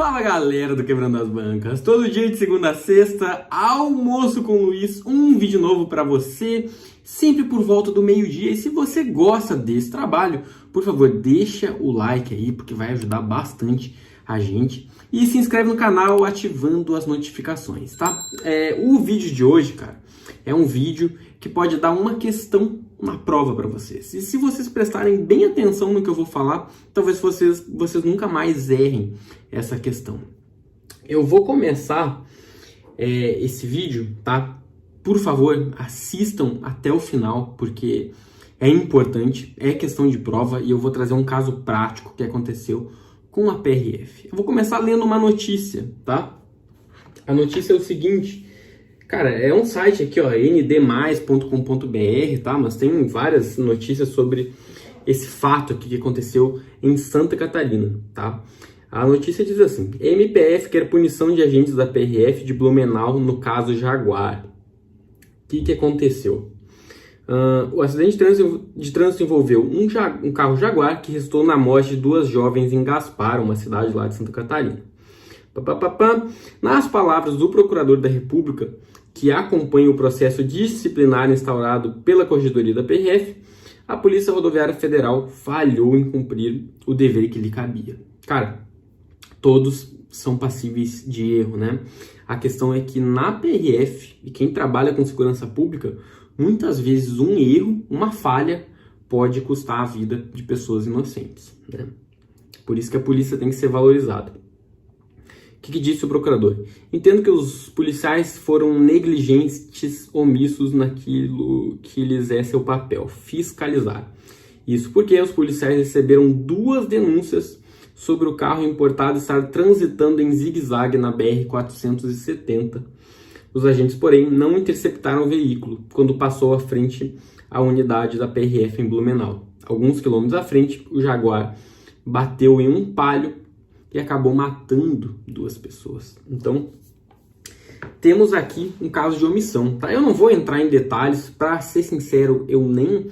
Fala galera do Quebrando as Bancas, todo dia de segunda a sexta, almoço com o Luiz, um vídeo novo para você, sempre por volta do meio-dia. E se você gosta desse trabalho, por favor, deixa o like aí, porque vai ajudar bastante a gente. E se inscreve no canal ativando as notificações, tá? O vídeo de hoje, cara, é um vídeo que pode dar uma questão na prova para vocês. E se vocês prestarem bem atenção no que eu vou falar, talvez vocês nunca mais errem essa questão. Eu vou começar esse vídeo, tá? Por favor, assistam até o final, porque é importante, é questão de prova e eu vou trazer um caso prático que aconteceu com a PRF. Eu vou começar lendo uma notícia, tá? A notícia é o seguinte. Cara, é um site aqui, ó, ndmais.com.br, tá? Mas tem várias notícias sobre esse fato aqui que aconteceu em Santa Catarina, tá? A notícia diz assim: MPF quer punição de agentes da PRF de Blumenau no caso Jaguar. O que aconteceu? O acidente de trânsito envolveu um carro Jaguar que resultou na morte de duas jovens em Gaspar, uma cidade lá de Santa Catarina. Nas palavras do procurador da República, que acompanha o processo disciplinar instaurado pela Corregedoria da PRF, a Polícia Rodoviária Federal falhou em cumprir o dever que lhe cabia. Cara, todos são passíveis de erro, né? A questão é que na PRF, e quem trabalha com segurança pública, muitas vezes um erro, uma falha, pode custar a vida de pessoas inocentes, né? Por isso que a polícia tem que ser valorizada. O que disse o procurador? Entendo que os policiais foram negligentes, omissos naquilo que lhes é seu papel, fiscalizar. Isso porque os policiais receberam 2 denúncias sobre o carro importado estar transitando em zigue-zague na BR-470. Os agentes, porém, não interceptaram o veículo quando passou à frente à unidade da PRF em Blumenau. Alguns quilômetros à frente, o Jaguar bateu em um palio e acabou matando 2 pessoas. Então, temos aqui um caso de omissão, tá? Eu não vou entrar em detalhes, para ser sincero, eu nem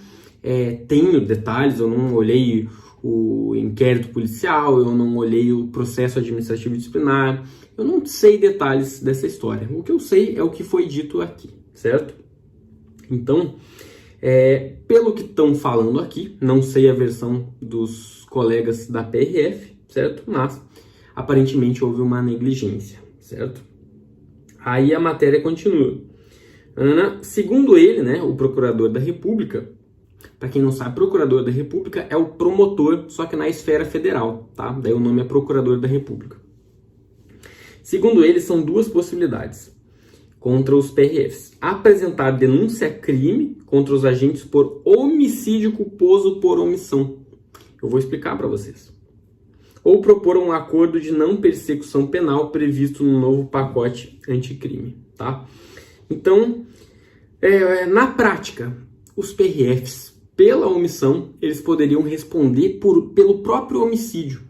tenho detalhes, eu não olhei o inquérito policial, eu não olhei o processo administrativo disciplinar, eu não sei detalhes dessa história. O que eu sei é o que foi dito aqui, certo? Então, pelo que estão falando aqui, não sei a versão dos colegas da PRF, certo? Mas, aparentemente, houve uma negligência, certo? Aí a matéria continua. Segundo ele, né, o procurador da República, para quem não sabe, procurador da República é o promotor, só que na esfera federal, tá? Daí o nome é procurador da República. Segundo ele, são 2 possibilidades contra os PRFs: apresentar denúncia-crime contra os agentes por homicídio culposo por omissão. Eu vou explicar para vocês. Ou propor um acordo de não persecução penal previsto no novo pacote anticrime, tá? Então, na prática, os PRFs, pela omissão, eles poderiam responder pelo próprio homicídio,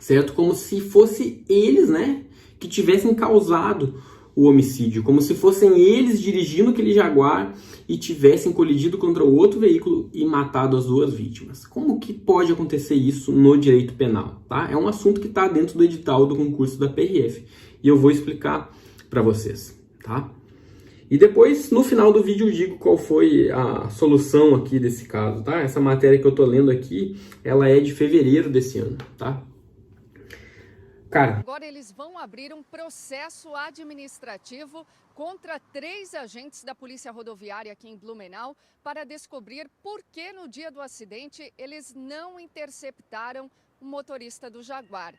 certo? Como se fosse eles, né, que tivessem causado o homicídio, como se fossem eles dirigindo aquele Jaguar e tivessem colidido contra o outro veículo e matado as 2 vítimas. Como que pode acontecer isso no direito penal, tá? É um assunto que está dentro do edital do concurso da PRF e eu vou explicar para vocês, tá? E depois, no final do vídeo, eu digo qual foi a solução aqui desse caso, tá? Essa matéria que eu tô lendo aqui, ela é de fevereiro desse ano, tá? Cara, agora eles vão abrir um processo administrativo contra 3 agentes da Polícia Rodoviária aqui em Blumenau para descobrir por que no dia do acidente eles não interceptaram o motorista do Jaguar.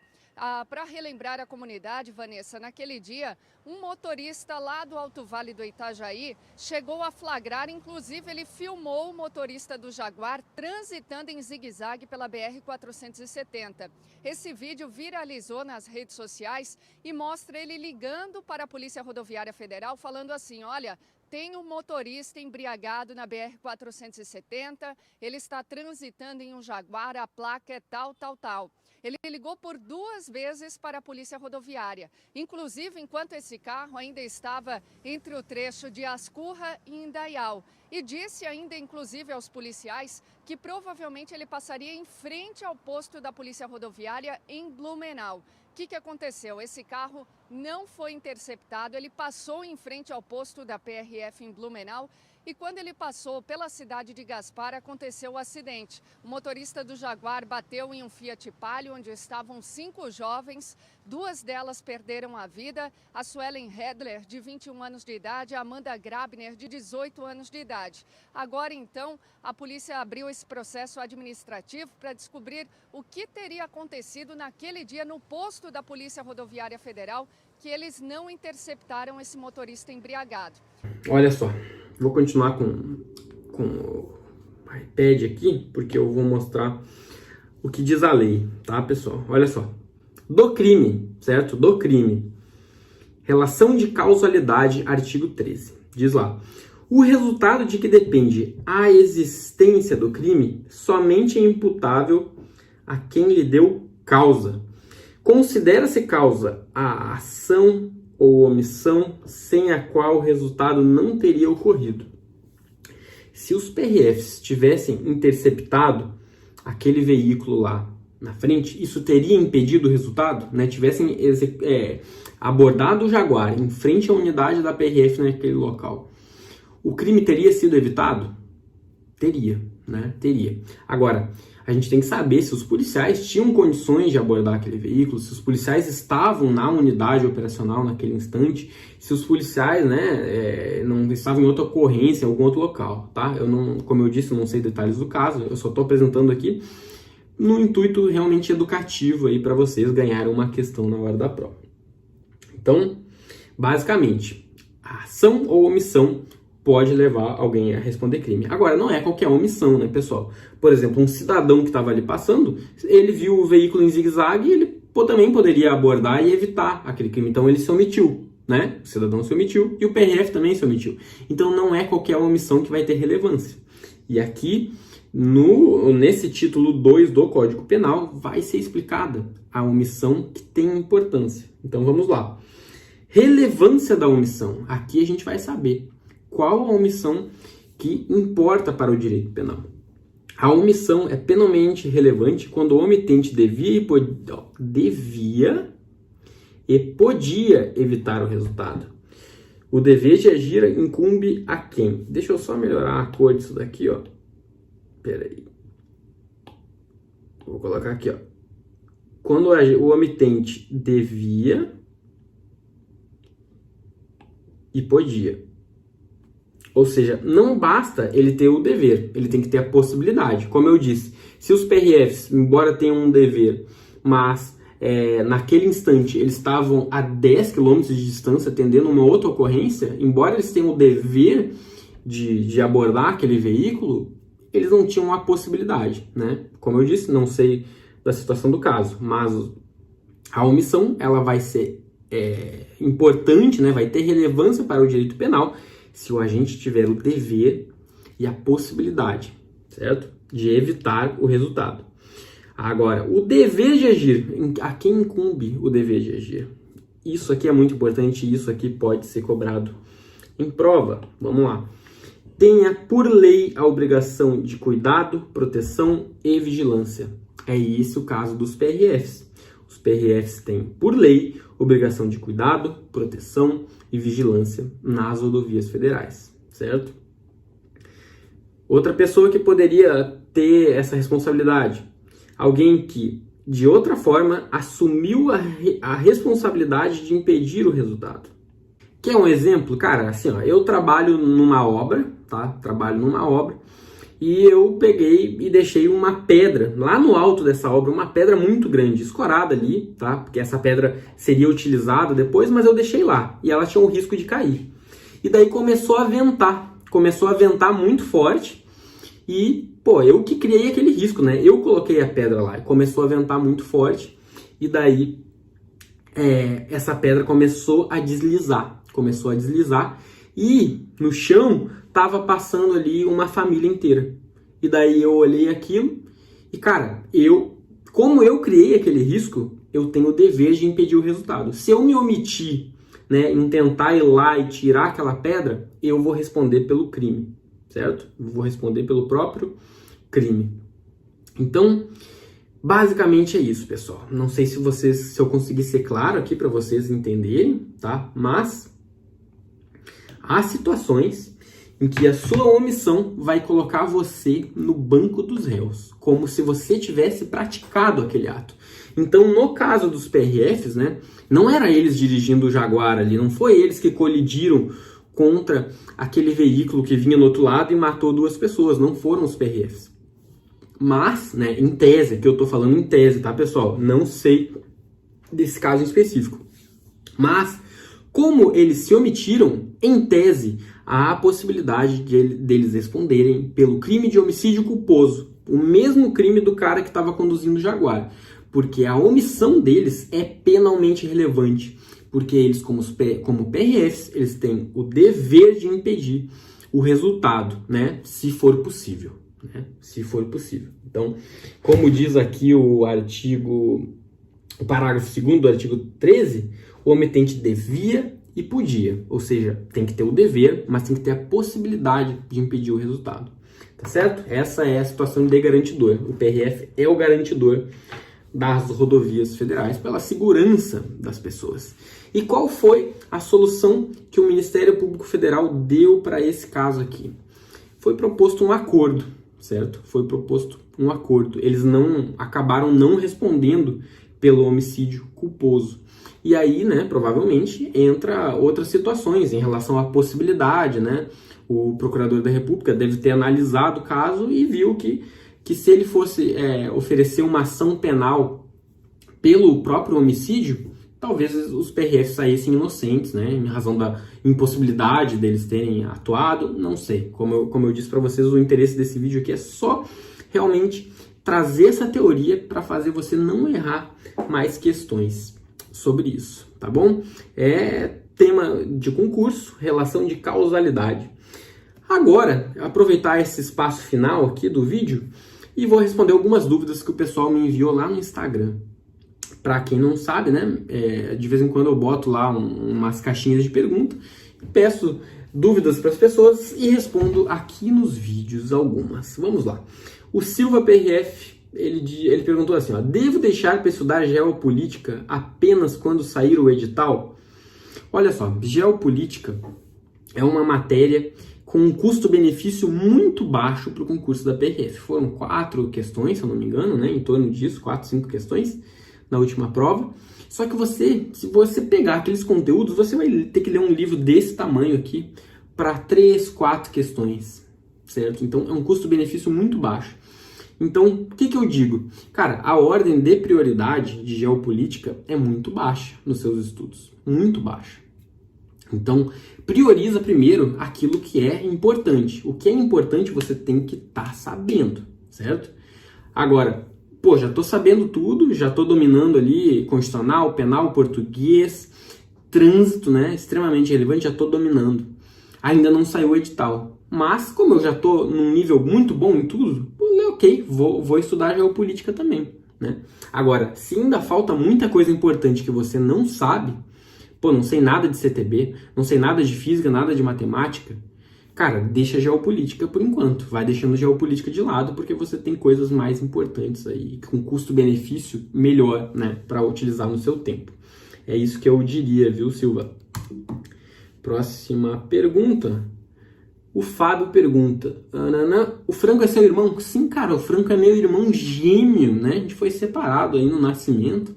Para relembrar a comunidade, Vanessa, naquele dia, um motorista lá do Alto Vale do Itajaí chegou a flagrar, inclusive ele filmou o motorista do Jaguar transitando em zigue-zague pela BR-470. Esse vídeo viralizou nas redes sociais e mostra ele ligando para a Polícia Rodoviária Federal falando assim: olha, tem um motorista embriagado na BR-470, ele está transitando em um Jaguar, a placa é tal, tal, tal. Ele ligou por 2 vezes para a Polícia Rodoviária, inclusive enquanto esse carro ainda estava entre o trecho de Ascurra e Indaial. E disse ainda, inclusive, aos policiais que provavelmente ele passaria em frente ao posto da Polícia Rodoviária em Blumenau. O que aconteceu? Esse carro não foi interceptado, ele passou em frente ao posto da PRF em Blumenau e quando ele passou pela cidade de Gaspar, aconteceu o acidente. O motorista do Jaguar bateu em um Fiat Palio, onde estavam 5 jovens, 2 delas perderam a vida, a Suelen Hedler, de 21 anos de idade, e a Amanda Grabner, de 18 anos de idade. Agora, então, a polícia abriu esse processo administrativo para descobrir o que teria acontecido naquele dia no posto da Polícia Rodoviária Federal, que eles não interceptaram esse motorista embriagado. Olha só, vou continuar com o iPad aqui, porque eu vou mostrar o que diz a lei, tá, pessoal? Olha só. Do crime, certo? Do crime. Relação de causalidade, artigo 13. Diz lá. O resultado de que depende a existência do crime somente é imputável a quem lhe deu causa. Considera-se causa a ação ou omissão sem a qual o resultado não teria ocorrido. Se os PRFs tivessem interceptado aquele veículo lá na frente, isso teria impedido o resultado, né? Tivessem abordado o Jaguar em frente à unidade da PRF naquele local. O crime teria sido evitado? Teria, né? Teria. Agora, a gente tem que saber se os policiais tinham condições de abordar aquele veículo, se os policiais estavam na unidade operacional naquele instante, se os policiais, né, não estavam em outra ocorrência, em algum outro local, tá? Eu não, como eu disse, eu não sei detalhes do caso, eu só estou apresentando aqui no intuito realmente educativo aí para vocês ganharem uma questão na hora da prova. Então, basicamente, a ação ou omissão pode levar alguém a responder crime. Agora, não é qualquer omissão, né, pessoal? Por exemplo, um cidadão que estava ali passando, ele viu o veículo em zigue-zague e ele também poderia abordar e evitar aquele crime. Então, ele se omitiu, né? O cidadão se omitiu e o PRF também se omitiu. Então, não é qualquer omissão que vai ter relevância. E aqui, nesse título 2 do Código Penal, vai ser explicada a omissão que tem importância. Então, vamos lá. Relevância da omissão. Aqui a gente vai saber qual a omissão que importa para o direito penal. A omissão é penalmente relevante quando o omitente devia e podia evitar o resultado. O dever de agir incumbe a quem? Deixa eu só melhorar a cor disso daqui, ó. Pera aí. Vou colocar aqui, ó. Quando o omitente devia e podia. Ou seja, não basta ele ter o dever, ele tem que ter a possibilidade. Como eu disse, se os PRFs, embora tenham um dever, mas naquele instante eles estavam a 10 km de distância atendendo uma outra ocorrência, embora eles tenham o dever de abordar aquele veículo, eles não tinham a possibilidade, né? Como eu disse, não sei da situação do caso, mas a omissão ela vai ser importante, né? Vai ter relevância para o direito penal se o agente tiver o dever e a possibilidade, certo? De evitar o resultado. Agora, o dever de agir, a quem incumbe o dever de agir? Isso aqui é muito importante e isso aqui pode ser cobrado em prova. Vamos lá. Tenha por lei a obrigação de cuidado, proteção e vigilância. É esse o caso dos PRFs. Os PRFs têm, por lei, obrigação de cuidado, proteção e vigilância nas rodovias federais, certo? Outra pessoa que poderia ter essa responsabilidade, alguém que, de outra forma, assumiu a responsabilidade de impedir o resultado. Quer um exemplo? Cara, assim, ó, eu trabalho numa obra, tá? Trabalho numa obra e eu peguei e deixei uma pedra lá no alto dessa obra, uma pedra muito grande, escorada ali, tá? Porque essa pedra seria utilizada depois, mas eu deixei lá e ela tinha o risco de cair. E daí começou a ventar muito forte e, pô, eu que criei aquele risco, né? Eu coloquei a pedra lá e começou a ventar muito forte e daí essa pedra começou a deslizar e no chão tava passando ali uma família inteira. E daí eu olhei aquilo e, cara, como eu criei aquele risco, eu tenho o dever de impedir o resultado. Se eu me omitir, né, em tentar ir lá e tirar aquela pedra, eu vou responder pelo crime, certo? Eu vou responder pelo próprio crime. Então, Basicamente é isso, pessoal. Não sei se eu consegui ser claro aqui para vocês entenderem, tá? Mas há situações em que a sua omissão vai colocar você no banco dos réus, como se você tivesse praticado aquele ato. Então, no caso dos PRFs, né, não era eles dirigindo o Jaguar ali, não foi eles que colidiram contra aquele veículo que vinha no outro lado e matou 2 pessoas, não foram os PRFs. Mas, né, em tese, que eu tô falando em tese, tá, pessoal? Não sei desse caso em específico. Mas, como eles se omitiram, em tese, há a possibilidade deles responderem pelo crime de homicídio culposo, o mesmo crime do cara que estava conduzindo o Jaguar, porque a omissão deles é penalmente relevante, porque eles, como PRFs, eles têm o dever de impedir o resultado, né, se for possível. Né? Se for possível. Então, como diz aqui o parágrafo 2º do artigo 13, o omitente devia e podia, ou seja, tem que ter o dever, mas tem que ter a possibilidade de impedir o resultado. Tá certo? Essa é a situação de garantidor. O PRF é o garantidor das rodovias federais pela segurança das pessoas. E qual foi a solução que o Ministério Público Federal deu para esse caso aqui? Foi proposto um acordo. Certo? Foi proposto um acordo. Eles acabaram não respondendo pelo homicídio culposo. E aí, né, provavelmente, entra outras situações em relação à possibilidade, né? O Procurador da República deve ter analisado o caso e viu que se ele fosse oferecer uma ação penal pelo próprio homicídio, talvez os PRFs saíssem inocentes, né, em razão da impossibilidade deles terem atuado, não sei. Como eu disse para vocês, o interesse desse vídeo aqui é só realmente trazer essa teoria para fazer você não errar mais questões sobre isso, tá bom? É tema de concurso, relação de causalidade. Agora, aproveitar esse espaço final aqui do vídeo e vou responder algumas dúvidas que o pessoal me enviou lá no Instagram. Para quem não sabe, né, de vez em quando eu boto lá umas caixinhas de pergunta, peço dúvidas para as pessoas e respondo aqui nos vídeos algumas. Vamos lá. O Silva PRF, ele perguntou assim, ó, devo deixar para estudar geopolítica apenas quando sair o edital? Olha só, geopolítica é uma matéria com um custo-benefício muito baixo para o concurso da PRF. Foram 4 questões, se eu não me engano, né, em torno disso, 4, 5 questões na última prova. Só que se você pegar aqueles conteúdos, você vai ter que ler um livro desse tamanho aqui para 3, 4 questões, certo? Então é um custo-benefício muito baixo. Então, o que eu digo? Cara, a ordem de prioridade de geopolítica é muito baixa nos seus estudos, muito baixa. Então, prioriza primeiro aquilo que é importante. O que é importante você tem que estar sabendo, certo? Agora, pô, já tô sabendo tudo, já tô dominando ali constitucional, penal, português, trânsito, né, extremamente relevante, já tô dominando. Ainda não saiu o edital, mas como eu já tô num nível muito bom em tudo, ok, vou estudar geopolítica também, né? Agora, se ainda falta muita coisa importante que você não sabe, pô, não sei nada de CTB, não sei nada de física, nada de matemática, cara, deixa a geopolítica por enquanto. Vai deixando a geopolítica de lado, porque você tem coisas mais importantes aí, com custo-benefício melhor, né, para utilizar no seu tempo. É isso que eu diria, viu, Silva? Próxima pergunta. O Fábio pergunta, o Franco é seu irmão? Sim, cara, o Franco é meu irmão gêmeo, né? A gente foi separado aí no nascimento.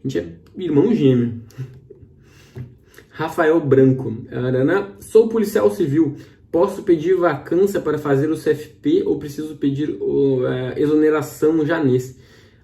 A gente é irmão gêmeo. Rafael Branco, sou policial civil. Posso pedir vacância para fazer o CFP ou preciso pedir exoneração já nesse?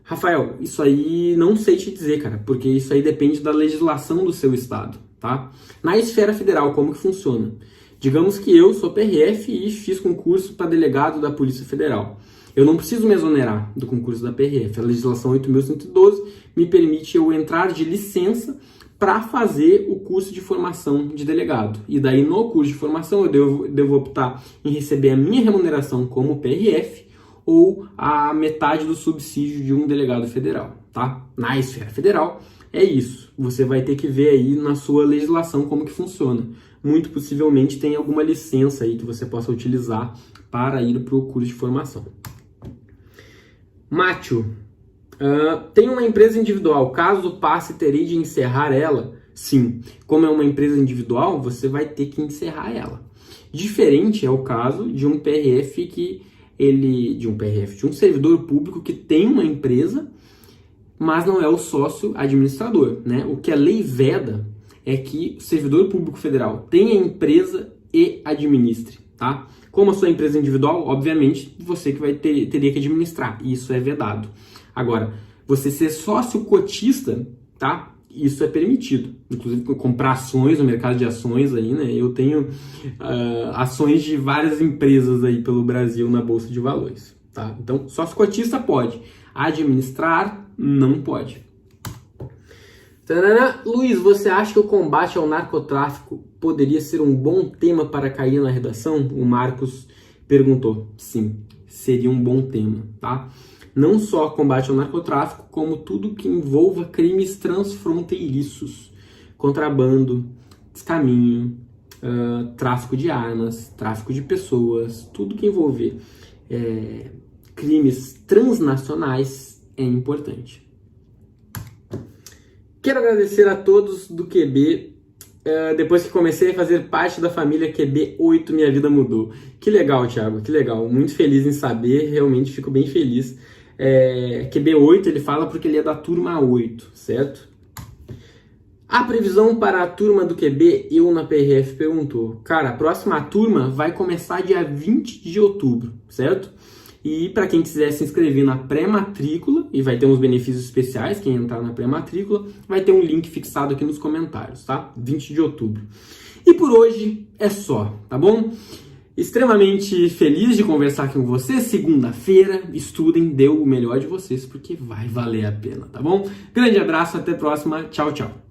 Rafael, isso aí não sei te dizer, cara, porque isso aí depende da legislação do seu estado, tá? Na esfera federal, como que funciona? Digamos que eu sou PRF e fiz concurso para delegado da Polícia Federal. Eu não preciso me exonerar do concurso da PRF. A legislação 8.112 me permite eu entrar de licença para fazer o curso de formação de delegado. E daí, no curso de formação, eu devo optar em receber a minha remuneração como PRF ou a metade do subsídio de um delegado federal, tá? Na esfera federal, é isso. Você vai ter que ver aí na sua legislação como que funciona. Muito possivelmente tem alguma licença aí que você possa utilizar para ir para o curso de formação. Mátio, Tem uma empresa individual, caso passe, terei de encerrar ela? Sim. Como é uma empresa individual, você vai ter que encerrar ela. Diferente é o caso de um PRF de um servidor público que tem uma empresa, mas não é o sócio administrador, né? O que a lei veda é que o servidor público federal tenha empresa e administre, tá? Como a sua empresa individual, obviamente, você que teria que administrar, e isso é vedado. Agora, você ser sócio cotista, tá? Isso é permitido. Inclusive, comprar ações no mercado de ações aí, né? Eu tenho ações de várias empresas aí pelo Brasil na Bolsa de Valores, tá? Então, sócio cotista pode. Administrar, não pode. Tarana. Luiz, você acha que o combate ao narcotráfico poderia ser um bom tema para cair na redação? O Marcos perguntou. Sim, seria um bom tema, tá? Não só combate ao narcotráfico, como tudo que envolva crimes transfronteiriços, contrabando, descaminho, tráfico de armas, tráfico de pessoas, tudo que envolver crimes transnacionais é importante. Quero agradecer a todos do QB. Depois que comecei a fazer parte da família QB8, minha vida mudou. Que legal, Thiago, que legal. Muito feliz em saber, realmente fico bem feliz. QB8 ele fala porque ele é da turma 8, certo? A previsão para a turma do QB, eu na PRF perguntou. Cara, a próxima turma vai começar dia 20 de outubro, certo? E para quem quiser se inscrever na pré-matrícula, e vai ter uns benefícios especiais, quem entrar na pré-matrícula, vai ter um link fixado aqui nos comentários, tá? 20 de outubro. E por hoje é só, tá bom? Extremamente feliz de conversar com vocês. Segunda-feira, estudem, dê o melhor de vocês, porque vai valer a pena, tá bom? Grande abraço, até a próxima. Tchau, tchau.